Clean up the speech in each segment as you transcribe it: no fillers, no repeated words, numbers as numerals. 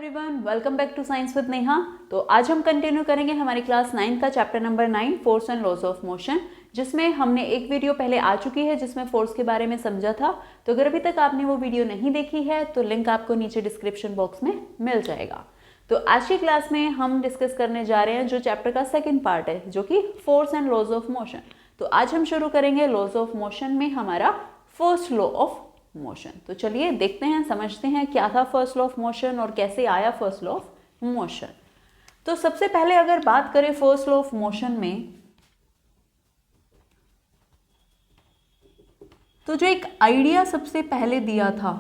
Everyone, welcome back to science with Neha. तो आज हम कंटिन्यू करेंगे हमारी क्लास 9 का chapter number 9 force and laws of motion, जिसमें हमने एक वीडियो पहले आ चुकी है जिसमें फोर्स के बारे में समझा था। तो अगर अभी तक आपने वो वीडियो नहीं देखी है तो लिंक आपको नीचे डिस्क्रिप्शन बॉक्स में मिल जाएगा। तो आज की क्लास में हम डिस्कस करने जा रहे हैं जो चैप्टर का सेकेंड पार्ट है, जो कि force and laws of motion. तो आज हम शुरू करेंगे लॉज ऑफ मोशन में हमारा फर्स्ट लॉ ऑफ मोशन। तो चलिए देखते हैं, समझते हैं क्या था फर्स्ट लॉ ऑफ मोशन और कैसे आया फर्स्ट लॉ ऑफ मोशन। तो सबसे पहले अगर बात करें फर्स्ट लॉ ऑफ मोशन में, तो जो एक आइडिया सबसे पहले दिया था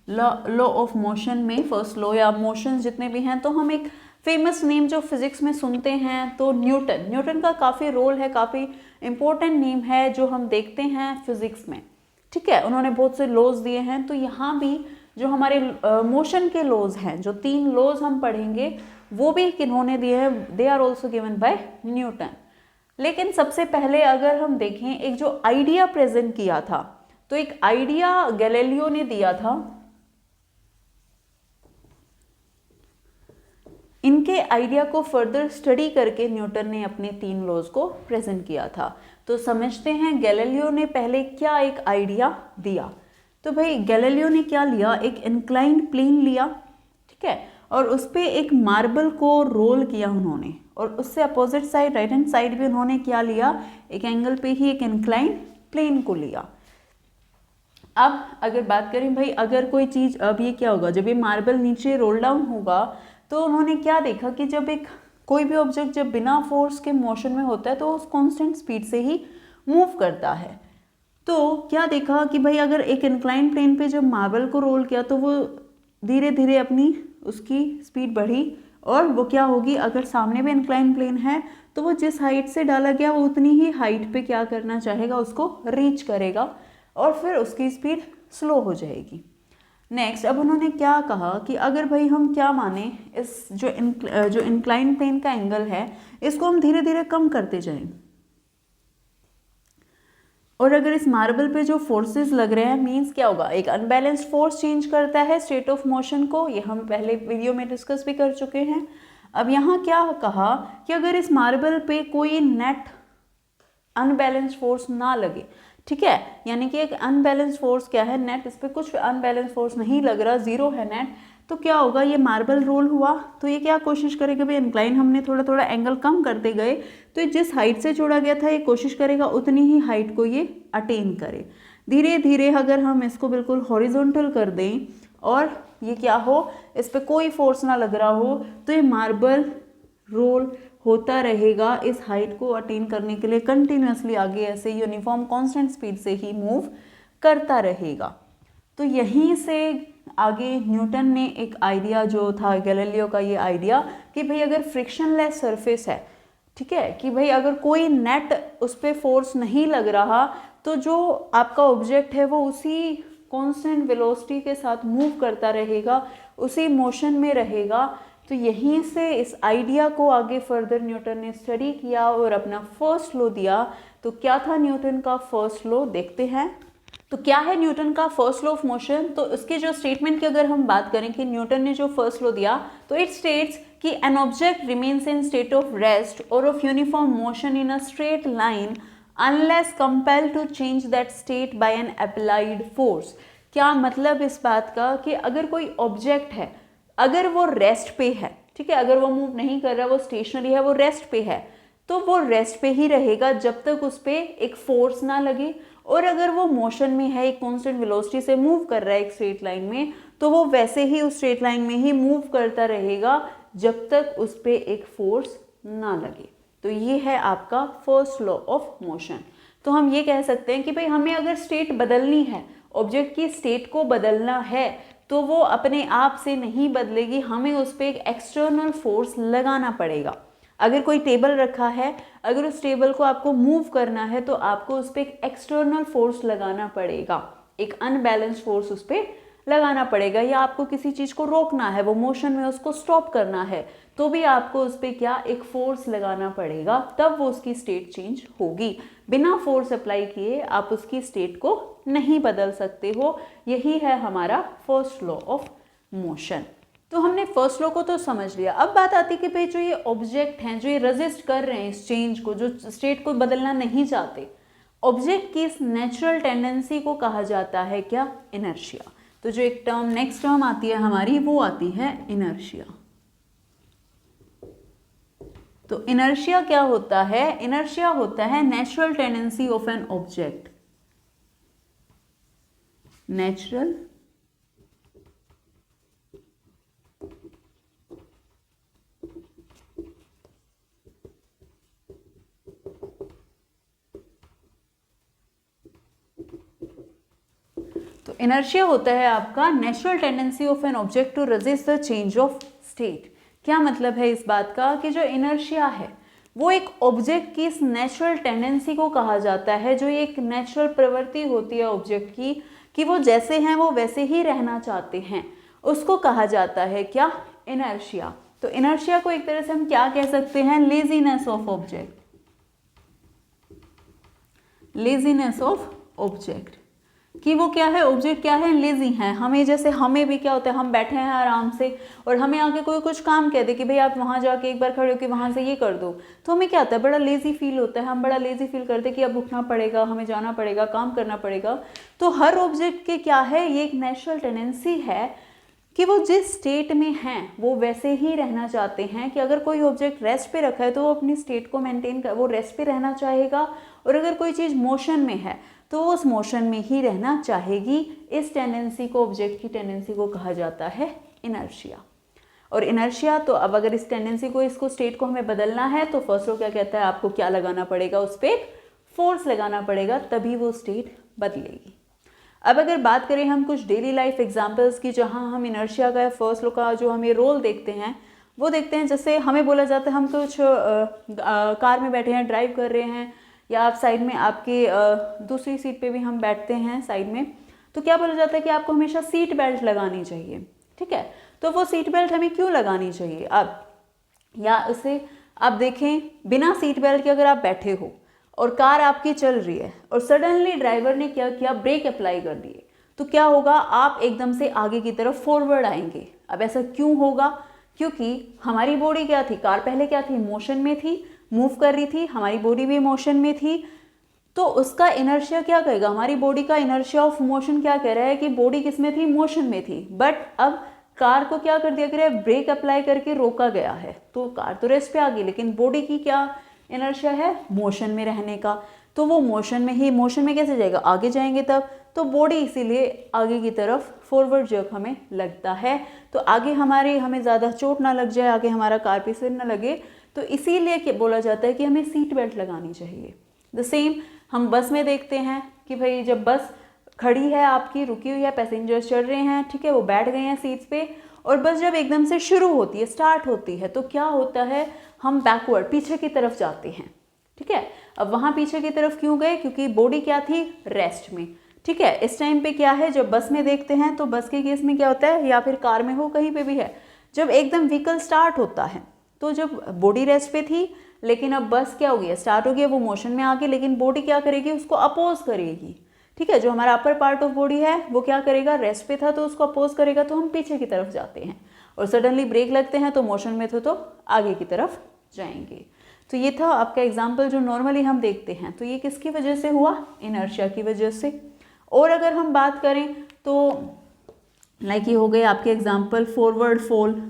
लॉ ऑफ मोशन में, फर्स्ट लॉ या मोशन जितने भी हैं, तो हम एक फेमस नेम जो फिजिक्स में सुनते हैं तो न्यूटन का काफ़ी रोल है, काफ़ी इंपॉर्टेंट नेम है जो हम देखते हैं फिजिक्स में। ठीक है, उन्होंने बहुत से लॉज दिए हैं। तो यहाँ भी जो हमारे मोशन के लॉज हैं, जो 3 लॉज हम पढ़ेंगे, वो भी किन्होंने दिए हैं, they are also given by Newton. लेकिन सबसे पहले अगर हम देखें, एक जो आइडिया प्रेजेंट किया था, तो एक आइडिया गैलीलियो ने दिया था। इनके आइडिया को फर्दर स्टडी करके न्यूटन ने अपने 3 लॉज को प्रेजेंट किया था। तो समझते हैं गैलीलियो ने पहले क्या एक आइडिया दिया। तो भाई गैलीलियो ने क्या लिया, एक इंक्लाइंड प्लेन लिया, ठीक है, और उस पर एक मार्बल को रोल किया उन्होंने, और उससे opposite side, right hand side भी उन्होंने क्या लिया, एक एंगल पे ही एक इंक्लाइंड प्लेन को लिया। अब अगर बात करें भाई, अगर कोई चीज़, अब ये क्या होगा, जब ये मार्बल नीचे रोल डाउन होगा तो उन्होंने क्या देखा कि जब एक कोई भी ऑब्जेक्ट जब बिना फोर्स के मोशन में होता है तो उस कांस्टेंट स्पीड से ही मूव करता है। तो क्या देखा कि भाई अगर एक इंक्लाइन प्लेन पे जब मार्बल को रोल किया तो वो धीरे धीरे अपनी उसकी स्पीड बढ़ी, और वो क्या होगी, अगर सामने भी इंक्लाइन प्लेन है तो वो जिस हाइट से डाला गया वो उतनी ही हाइट पे क्या करना चाहेगा, उसको रीच करेगा, और फिर उसकी स्पीड स्लो हो जाएगी। नेक्स्ट, अब उन्होंने क्या कहा कि अगर भाई हम क्या माने, इस जो इंक्लाइन प्लेन का एंगल है इसको हम धीरे धीरे कम करते जाएं, और अगर इस मार्बल पे जो फोर्सेस लग रहे हैं, मींस क्या होगा, एक अनबैलेंस्ड फोर्स चेंज करता है स्टेट ऑफ मोशन को। ये हम पहले वीडियो में डिस्कस भी कर चुके हैं। अब यहाँ क्या कहा कि अगर इस मार्बल पे कोई नेट अनबैलेंस्ड फोर्स ना लगे, ठीक है, यानी कि एक अनबैलेंस फोर्स क्या है, नेट, इस पर कुछ अनबैलेंस फोर्स नहीं लग रहा, जीरो है नेट, तो क्या होगा, ये मार्बल रोल हुआ तो ये क्या कोशिश करेगा, भाई इंक्लाइन हमने थोड़ा थोड़ा एंगल कम करते गए तो ये जिस हाइट से जोड़ा गया था ये कोशिश करेगा उतनी ही हाइट को ये अटेन करे। धीरे धीरे अगर हम इसको बिल्कुल हॉरिजॉन्टल कर दें और ये क्या हो, इस पर कोई फोर्स ना लग रहा हो, तो ये मार्बल रोल होता रहेगा इस हाइट को अटेन करने के लिए कंटिन्यूसली, आगे ऐसे यूनिफॉर्म कांस्टेंट स्पीड से ही मूव करता रहेगा। तो यहीं से आगे न्यूटन ने एक आइडिया जो था गैलीलियो का, ये आइडिया कि भाई अगर फ्रिक्शनलेस सरफेस है, ठीक है, कि भाई अगर कोई नेट उस पर फोर्स नहीं लग रहा तो जो आपका ऑब्जेक्ट है वो उसी कांस्टेंट वेलोसिटी के साथ मूव करता रहेगा, उसी मोशन में रहेगा। तो यहीं से इस आइडिया को आगे फर्दर न्यूटन ने स्टडी किया और अपना फर्स्ट लॉ दिया। तो क्या था न्यूटन का फर्स्ट लॉ, देखते हैं। तो क्या है न्यूटन का फर्स्ट लॉ ऑफ मोशन, तो उसके जो स्टेटमेंट की अगर हम बात करें कि न्यूटन ने जो फर्स्ट लॉ दिया, तो इट स्टेट्स कि an object remains in state of rest और of uniform motion in a straight line unless compelled to change that state by an applied force. क्या मतलब इस बात का कि अगर कोई ऑब्जेक्ट है, अगर वो रेस्ट पे है, ठीक है, अगर वो मूव नहीं कर रहा, वो स्टेशनरी है, वो रेस्ट पे है, तो वो रेस्ट पे ही रहेगा जब तक उस पर एक फोर्स ना लगे। और अगर वो मोशन में है, एक कांस्टेंट वेलोसिटी से मूव कर रहा है एक स्ट्रेट लाइन में, तो वो वैसे ही उस स्ट्रेट लाइन में ही मूव करता रहेगा जब तक उस पर एक फोर्स ना लगे। तो ये है आपका फर्स्ट लॉ ऑफ मोशन। तो हम ये कह सकते हैं कि भाई हमें अगर स्टेट बदलनी है, ऑब्जेक्ट की स्टेट को बदलना है, तो वो अपने आप से नहीं बदलेगी, हमें उस पर एक एक्सटर्नल फोर्स लगाना पड़ेगा। अगर कोई टेबल रखा है, अगर उस टेबल को आपको मूव करना है तो आपको उस पर एक एक्सटर्नल फोर्स लगाना पड़ेगा, एक अनबैलेंस्ड फोर्स उस पर लगाना पड़ेगा। या आपको किसी चीज़ को रोकना है, वो मोशन में, उसको स्टॉप करना है, तो भी आपको उस पर क्या, एक फोर्स लगाना पड़ेगा, तब वो उसकी स्टेट चेंज होगी। बिना फोर्स अप्लाई किए आप उसकी स्टेट को नहीं बदल सकते हो। यही है हमारा फर्स्ट लॉ ऑफ मोशन। तो हमने फर्स्ट लॉ को तो समझ लिया। अब बात आती कि भाई जो ये ऑब्जेक्ट हैं, जो ये रेजिस्ट कर रहे हैं इस चेंज को, जो स्टेट को बदलना नहीं चाहते, ऑब्जेक्ट की इस नेचुरल टेंडेंसी को कहा जाता है क्या? इनर्शिया। तो जो एक टर्म नेक्स्ट टर्म आती है हमारी, वो आती है इनर्शिया। तो इनर्शिया क्या होता है? इनर्शिया होता है natural tendency of an object, natural inertia होता है आपका natural tendency of an object to resist the change of state. क्या मतलब है इस बात का कि जो इनर्शिया है वो एक ऑब्जेक्ट की इस नेचुरल टेंडेंसी को कहा जाता है, जो एक नेचुरल प्रवृत्ति होती है ऑब्जेक्ट की कि वो जैसे हैं वो वैसे ही रहना चाहते हैं, उसको कहा जाता है क्या? इनर्शिया। तो इनर्शिया को एक तरह से हम क्या कह सकते हैं? Laziness of object, laziness of object, कि वो क्या है? ऑब्जेक्ट क्या है? लेजी है। हमें जैसे हमें भी क्या होता है, हम बैठे हैं आराम से और हमें आके कोई कुछ काम कह दे कि भाई आप वहाँ जाके एक बार खड़े हो कि वहाँ से ये कर दो, तो हमें क्या होता है? बड़ा लेजी फील होता है, हम बड़ा लेजी फील करते हैं कि अब उठना पड़ेगा, हमें जाना पड़ेगा, काम करना पड़ेगा। तो हर ऑब्जेक्ट के क्या है? ये एक नेचुरल टेंडेंसी है कि वो जिस स्टेट में हैं वो वैसे ही रहना चाहते हैं, कि अगर कोई ऑब्जेक्ट रेस्ट पे रखा है तो वो अपनी स्टेट को मेंटेन कर, वो रेस्ट पे रहना चाहेगा, और अगर कोई चीज़ मोशन में है तो उस मोशन में ही रहना चाहेगी। इस टेंडेंसी को, ऑब्जेक्ट की टेंडेंसी को कहा जाता है इनर्शिया। और इनर्शिया, तो अब अगर इस टेंडेंसी को, इसको स्टेट को हमें बदलना है तो फर्स्ट लॉ क्या कहता है? आपको क्या लगाना पड़ेगा? उस पर फोर्स लगाना पड़ेगा, तभी वो स्टेट बदलेगी। अब अगर बात करें हम कुछ डेली लाइफ एग्जाम्पल्स की, जहाँ हम इनर्शिया का, फर्स्ट लॉ का जो हम ये रोल देखते हैं वो देखते हैं। जैसे हमें बोला जाता है हम कुछ कार में बैठे हैं, ड्राइव कर रहे हैं, या आप साइड में आपके दूसरी सीट पे भी हम बैठते हैं साइड में, तो क्या बोला जाता है कि आपको हमेशा सीट बेल्ट लगानी चाहिए। ठीक है, तो वो सीट बेल्ट हमें क्यों लगानी चाहिए? अब या उसे आप देखें, बिना सीट बेल्ट के अगर आप बैठे हो और कार आपकी चल रही है और सडनली ड्राइवर ने क्या किया? ब्रेक अप्लाई कर दिए, तो क्या होगा? आप एकदम से आगे की तरफ फॉरवर्ड आएंगे। अब ऐसा क्यों होगा? क्योंकि हमारी बॉडी क्या थी? कार पहले क्या थी? मोशन में थी, मूव कर रही थी, हमारी बॉडी भी मोशन में थी, तो उसका इनर्शिया क्या कहेगा? हमारी बॉडी का इनर्शिया ऑफ मोशन क्या कह रहा है कि बॉडी किस में थी? मोशन में थी। बट अब कार को क्या कर दिया गया है? ब्रेक अप्लाई करके रोका गया है, तो कार तो रेस्ट पे आ गई, लेकिन बॉडी की क्या इनर्शिया है? मोशन में रहने का। तो वो मोशन में ही, मोशन में कैसे जाएगा? आगे जाएंगे तब, तो बॉडी इसीलिए आगे की तरफ फॉरवर्ड जर्क हमें लगता है, तो आगे हमें ज़्यादा चोट ना लग जाए, आगे हमारा कार पे सिर ना लगे, तो इसीलिए बोला जाता है कि हमें सीट बेल्ट लगानी चाहिए। द सेम हम बस में देखते हैं कि भाई जब बस खड़ी है आपकी, रुकी हुई है, पैसेंजर्स चढ़ रहे हैं, ठीक है, वो बैठ गए हैं सीट्स पे, और बस जब एकदम से शुरू होती है, स्टार्ट होती है, तो क्या होता है? हम बैकवर्ड, पीछे की तरफ जाते हैं। ठीक है, अब वहाँ पीछे की तरफ क्यों गए? क्योंकि बॉडी क्या थी? रेस्ट में। ठीक है, इस टाइम पे क्या है? जब बस में देखते हैं तो बस के केस में क्या होता है, या फिर कार में हो, कहीं पे भी है, जब एकदम व्हीकल स्टार्ट होता है तो जब बॉडी रेस्ट पे थी, लेकिन अब बस क्या हो गया? स्टार्ट हो गया, वो मोशन में आ गई, लेकिन बॉडी क्या करेगी? उसको अपोज करेगी। ठीक है, जो हमारा अपर पार्ट ऑफ बॉडी है वो क्या करेगा? रेस्ट पे था तो उसको अपोज करेगा, तो हम पीछे की तरफ जाते हैं, और सडनली ब्रेक लगते हैं तो मोशन में थे तो आगे की तरफ जाएंगे। तो ये था आपका एग्जाम्पल जो नॉर्मली हम देखते हैं। तो ये किसकी वजह से हुआ? इनर्शिया की वजह से। और अगर हम बात करें तो लाइक ये हो गए आपके एग्जाम्पल फॉरवर्ड फॉल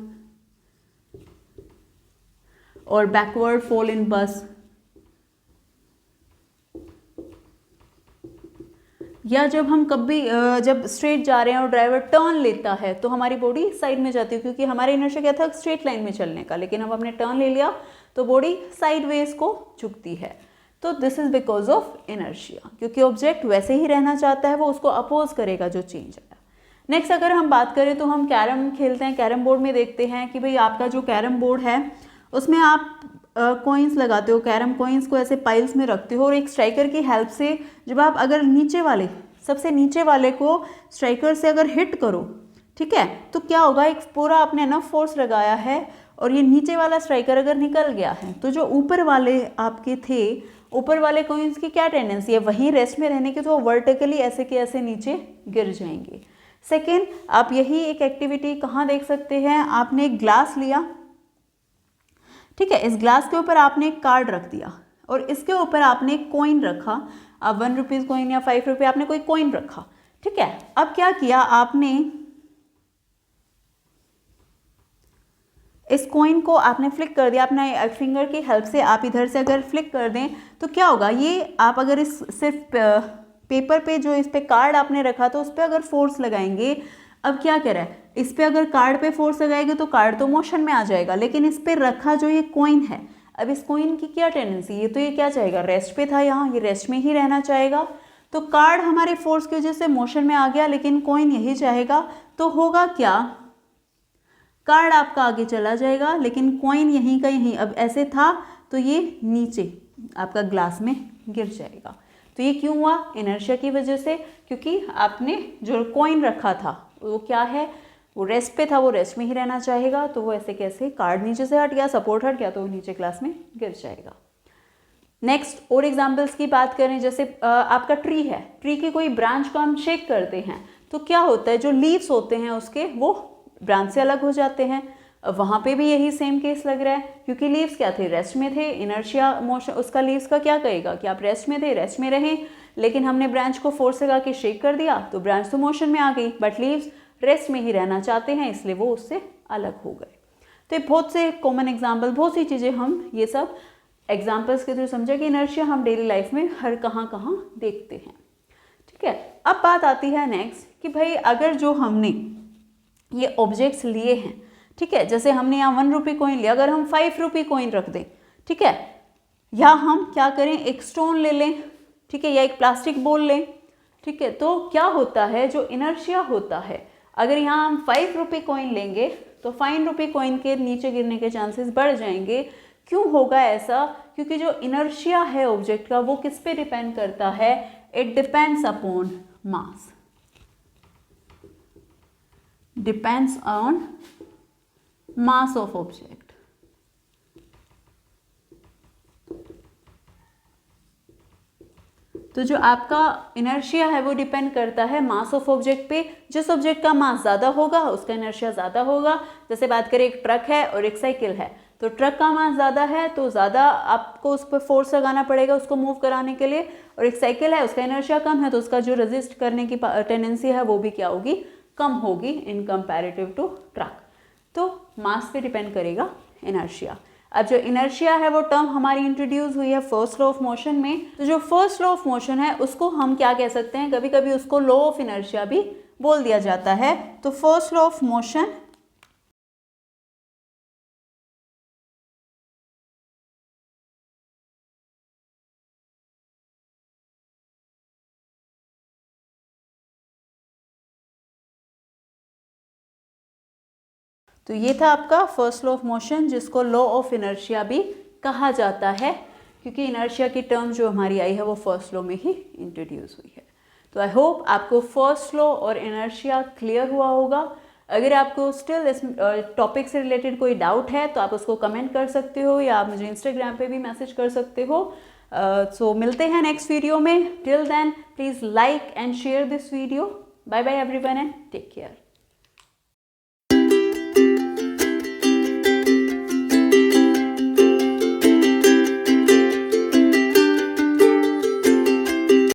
और बैकवर्ड फॉल इन बस, या जब हम कभी जब स्ट्रेट जा रहे हैं और ड्राइवर टर्न लेता है तो हमारी बॉडी साइड में जाती है, क्योंकि हमारा इनर्शिया क्या था? स्ट्रेट लाइन में चलने का, लेकिन अब हमने टर्न ले लिया तो बॉडी साइड वेज को झुकती है। तो this is because of inertia, क्योंकि ऑब्जेक्ट वैसे ही रहना चाहता है, वो उसको अपोज करेगा जो चेंज आया। नेक्स्ट अगर हम बात करें तो हम कैरम खेलते हैं, कैरम बोर्ड में देखते हैं कि भाई आपका जो कैरम बोर्ड है उसमें आप कॉइन्स लगाते हो, कैरम कॉइन्स को ऐसे पाइल्स में रखते हो, और एक स्ट्राइकर की हेल्प से जब आप अगर नीचे वाले, सबसे नीचे वाले को स्ट्राइकर से अगर हिट करो, ठीक है, तो क्या होगा? एक पूरा आपने इनफ फोर्स लगाया है, और ये नीचे वाला स्ट्राइकर अगर निकल गया है तो जो ऊपर वाले आपके थे, ऊपर वाले कॉइन्स की क्या टेंडेंसी है? वहीं रेस्ट में रहने की, तो वो वर्टिकली ऐसे के ऐसे नीचे गिर जाएंगे। सेकेंड, आप यही एक एक्टिविटी कहाँ देख सकते हैं, आपने एक ग्लास लिया, ठीक है, इस ग्लास के ऊपर आपने एक कार्ड रख दिया और इसके ऊपर आपने एक कॉइन रखा, अब 1 रुपीज़ कॉइन या 5 रुपये आपने कोई कॉइन रखा, ठीक है। अब क्या किया आपने, इस कॉइन को आपने फ्लिक कर दिया, अपना फिंगर की हेल्प से आप इधर से अगर फ्लिक कर दें तो क्या होगा, ये आप अगर इस सिर्फ पेपर पे जो इस पे कार्ड आपने रखा तो उस पर अगर फोर्स लगाएंगे, अब क्या कह रहा है, इस पे अगर कार्ड पे फोर्स लगाएंगे तो कार्ड तो मोशन में आ जाएगा, लेकिन इस पे रखा जो ये कॉइन है, अब इस कॉइन की क्या टेंडेंसी, ये तो ये क्या चाहेगा, रेस्ट पे था, यहाँ ये रेस्ट में ही रहना चाहेगा, तो कार्ड हमारे फोर्स की वजह से मोशन में आ गया, लेकिन कॉइन यही चाहेगा, तो होगा क्या, कार्ड आपका आगे चला जाएगा लेकिन कॉइन यहीं का यहीं, अब ऐसे था तो ये नीचे आपका ग्लास में गिर जाएगा। तो ये क्यों हुआ, इनर्शिया की वजह से, क्योंकि आपने जो कॉइन रखा था वो क्या है, वो रेस्ट पे था, वो रेस्ट में ही रहना चाहेगा, तो वो ऐसे कैसे, कार्ड नीचे से हट गया, सपोर्ट हट गया, तो वो नीचे ग्लास में गिर जाएगा। नेक्स्ट और एग्जाम्पल्स की बात करें, जैसे आपका ट्री है, ट्री की कोई ब्रांच को हम शेक करते हैं तो क्या होता है, जो लीव्स होते हैं उसके वो ब्रांच से अलग हो जाते हैं, वहाँ पे भी यही सेम केस लग रहा है, क्योंकि लीव्स क्या थे, रेस्ट में थे, इनर्शिया मोशन उसका लीव्स का क्या कहेगा कि आप रेस्ट में थे, रेस्ट में रहें, लेकिन हमने ब्रांच को फोर्स लगा के शेक कर दिया तो ब्रांच तो मोशन में आ गई, बट लीव्स रेस्ट में ही रहना चाहते हैं, इसलिए वो उससे अलग हो गए। तो ये बहुत से कॉमन एग्जाम्पल, बहुत सी चीज़ें हम ये सब एग्जाम्पल्स के थ्रू समझे कि इनर्शिया हम डेली लाइफ में हर कहाँ कहाँ देखते हैं, ठीक है। अब बात आती है नेक्स्ट कि भाई अगर जो हमने ये ऑब्जेक्ट्स लिए हैं, ठीक है, जैसे हमने यहाँ 1 रुपये कॉइन लिया, अगर हम 5 रुपये कॉइन रख दें, ठीक है, या हम क्या करें, एक स्टोन ले लें, ठीक है, या एक प्लास्टिक बॉल लें, ठीक है, तो क्या होता है, जो इनर्शिया होता है, अगर यहाँ हम 5 रुपये कॉइन लेंगे तो 5 रुपये कॉइन के नीचे गिरने के चांसेस बढ़ जाएंगे। क्यों होगा ऐसा, क्योंकि जो इनर्शिया है ऑब्जेक्ट का वो किस पे डिपेंड करता है, it depends upon mass, depends on mass of object. तो जो आपका इनर्शिया है वो डिपेंड करता है मास ऑफ ऑब्जेक्ट पे, जिस ऑब्जेक्ट का मास ज़्यादा होगा उसका इनर्शिया ज़्यादा होगा। जैसे बात करें एक ट्रक है और एक साइकिल है, तो ट्रक का मास ज़्यादा है तो ज़्यादा आपको उस पर फोर्स लगाना पड़ेगा उसको मूव कराने के लिए, और एक साइकिल है उसका इनर्शिया कम है तो उसका जो रेजिस्ट करने की टेंडेंसी है वो भी क्या होगी, कम होगी इन कंपैरेटिव टू ट्रक। तो मास पे डिपेंड करेगा इनर्शिया। अब जो इनर्शिया है वो टर्म हमारी इंट्रोड्यूस हुई है फर्स्ट लॉ ऑफ मोशन में, तो जो फर्स्ट लॉ ऑफ मोशन है उसको हम क्या कह सकते हैं, कभी कभी उसको लॉ ऑफ इनर्शिया भी बोल दिया जाता है। तो फर्स्ट लॉ ऑफ मोशन तो ये था आपका फर्स्ट लॉ ऑफ मोशन, जिसको लॉ ऑफ इनर्शिया भी कहा जाता है, क्योंकि इनर्शिया की टर्म जो हमारी आई है वो फर्स्ट लॉ में ही इंट्रोड्यूस हुई है। तो आई होप आपको फर्स्ट लॉ और इनर्शिया क्लियर हुआ होगा। अगर आपको स्टिल इस टॉपिक से रिलेटेड कोई डाउट है तो आप उसको कमेंट कर सकते हो, या आप मुझे इंस्टाग्राम पे भी मैसेज कर सकते हो। सो मिलते हैं नेक्स्ट वीडियो में। Till then please like and share this video. Bye bye everyone and take care.